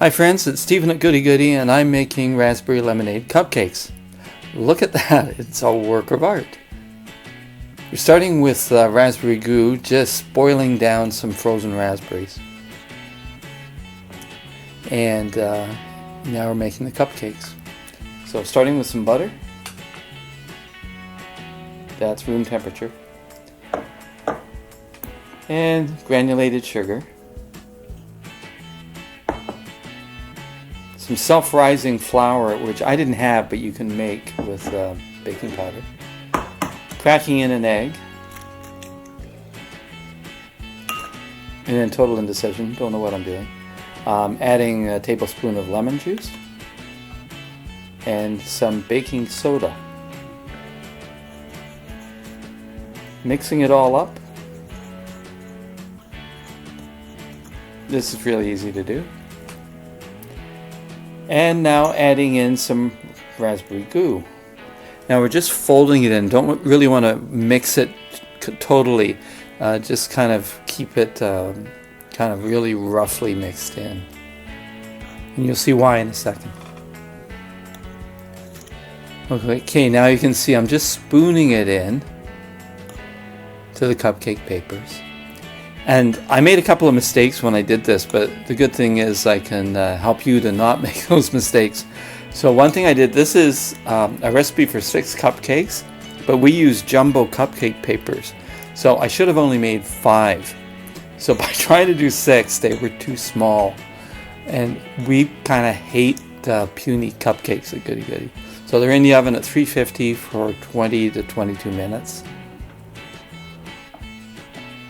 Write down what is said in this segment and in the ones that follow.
Hi friends, it's Stephen at Goodie Goodie and I'm making raspberry lemonade cupcakes. Look at that, it's a work of art. We're starting with raspberry goo, just boiling down some frozen raspberries. And now we're making the cupcakes. So starting with some butter. That's room temperature. And granulated sugar. Some self-rising flour, which I didn't have, but you can make with baking powder. Cracking in an egg. And then total indecision, don't know what I'm doing. Adding a tablespoon of lemon juice. And some baking soda. Mixing it all up. This is really easy to do. And now adding in some raspberry goo. Now we're just folding it in. Don't really want to mix it totally. Just kind of keep it kind of really roughly mixed in. And you'll see why in a second. Okay, now you can see I'm just spooning it in to the cupcake papers. And I made a couple of mistakes when I did this, but the good thing is I can help you to not make those mistakes. So one thing I did, this is a recipe for 6 cupcakes, but we use jumbo cupcake papers. So I should have only made 5. So by trying to do 6, they were too small. And we kind of hate puny cupcakes at Goodie Goodie. So they're in the oven at 350 for 20 to 22 minutes.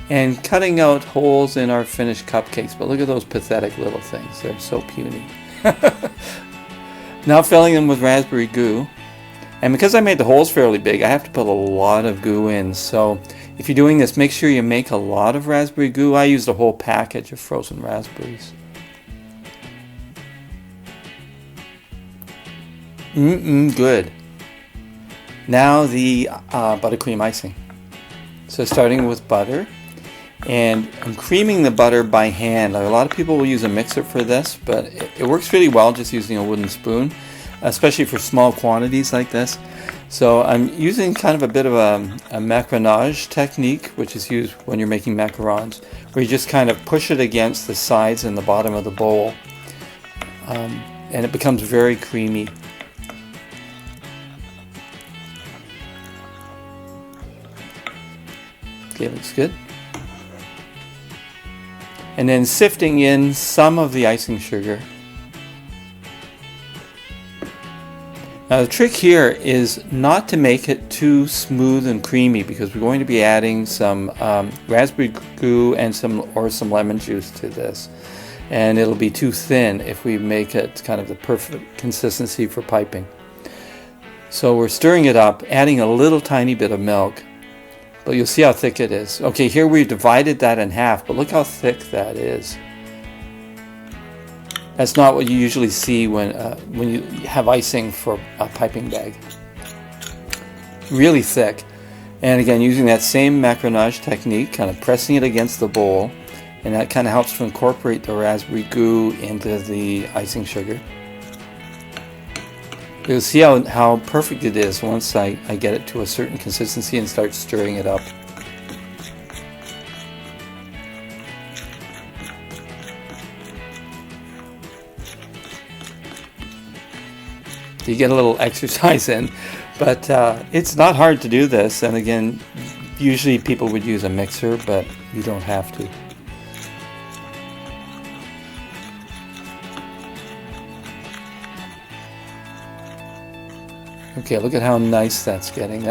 And cutting out holes in our finished cupcakes, but look at those pathetic little things. They're so puny. Now filling them with raspberry goo. And because I made the holes fairly big, I have to put a lot of goo in. So if you're doing this, make sure you make a lot of raspberry goo. I used a whole package of frozen raspberries. Good. Now the buttercream icing. So starting with butter. And I'm creaming the butter by hand. A lot of people will use a mixer for this, but it works really well just using a wooden spoon, especially for small quantities like this. So I'm using kind of a bit of a macaronage technique, which is used when you're making macarons, where you just kind of push it against the sides and the bottom of the bowl, and it becomes very creamy. Okay, looks good. And then sifting in some of the icing sugar. Now the trick here is not to make it too smooth and creamy, because we're going to be adding some raspberry goo and some lemon juice to this. And it'll be too thin if we make it kind of the perfect consistency for piping. So we're stirring it up, adding a little tiny bit of milk. But you'll see how thick it is. Okay, here we've divided that in half, but look how thick that is. That's not what you usually see when you have icing for a piping bag. Really thick. And again, using that same macaronage technique, kind of pressing it against the bowl, and that kind of helps to incorporate the raspberry goo into the icing sugar. You'll see how perfect it is once I get it to a certain consistency and start stirring it up. You get a little exercise in, but it's not hard to do this. And again, usually people would use a mixer, but you don't have to. Okay, look at how nice that's getting.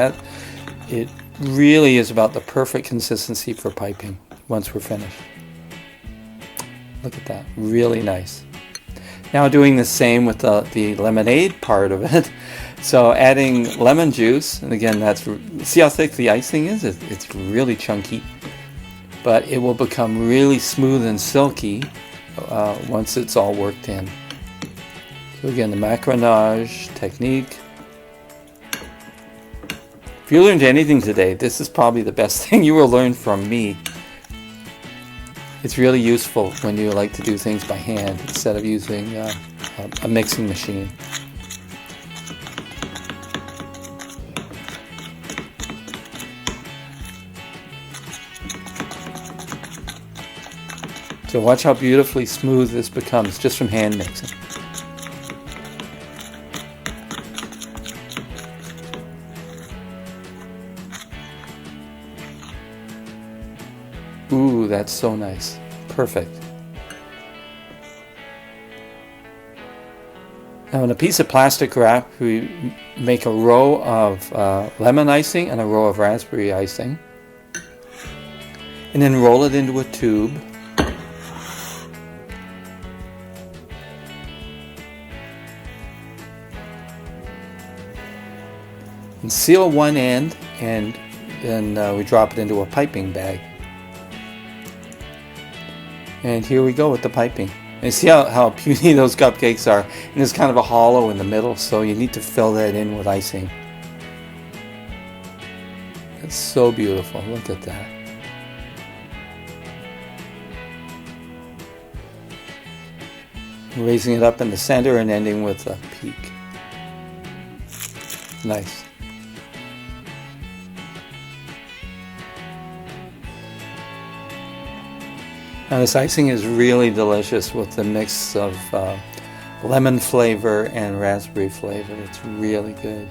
It really is about the perfect consistency for piping once we're finished. Look at that, really nice. Now doing the same with the lemonade part of it. So adding lemon juice, and again, see how thick the icing is? It's really chunky, but it will become really smooth and silky once it's all worked in. So again, the macaronage technique. If you learned anything today, this is probably the best thing you will learn from me. It's really useful when you like to do things by hand instead of using a mixing machine. So watch how beautifully smooth this becomes just from hand mixing. Ooh, that's so nice. Perfect. Now in a piece of plastic wrap, we make a row of lemon icing and a row of raspberry icing. And then roll it into a tube. And seal one end, and then we drop it into a piping bag. And here we go with the piping. And see how puny those cupcakes are. And there's kind of a hollow in the middle, so you need to fill that in with icing. It's so beautiful. Look at that. Raising it up in the center and ending with a peak. Nice. Now this icing is really delicious with the mix of lemon flavor and raspberry flavor. It's really good.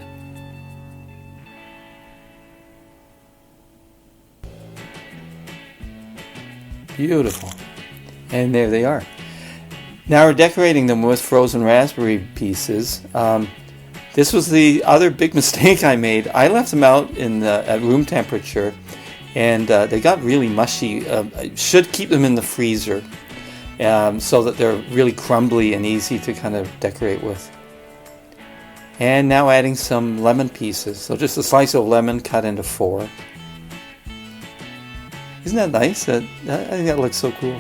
Beautiful. And there they are. Now we're decorating them with frozen raspberry pieces. This was the other big mistake I made. I left them out at room temperature, and they got really mushy. Should keep them in the freezer so that they're really crumbly and easy to kind of decorate with. And now adding some lemon pieces. So just a slice of lemon cut into 4. Isn't that nice? I think that looks so cool.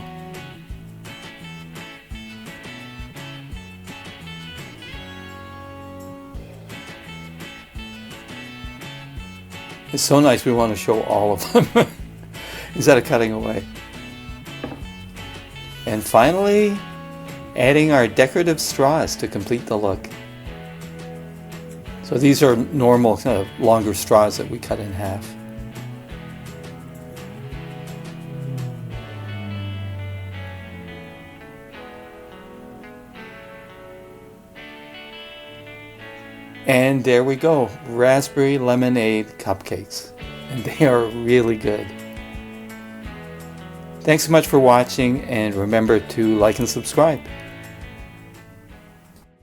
It's so nice, we want to show all of them instead of cutting away. And finally, adding our decorative straws to complete the look. So these are normal kind of longer straws that we cut in half. And there we go, raspberry lemonade cupcakes. And they are really good. Thanks so much for watching, and remember to like and subscribe.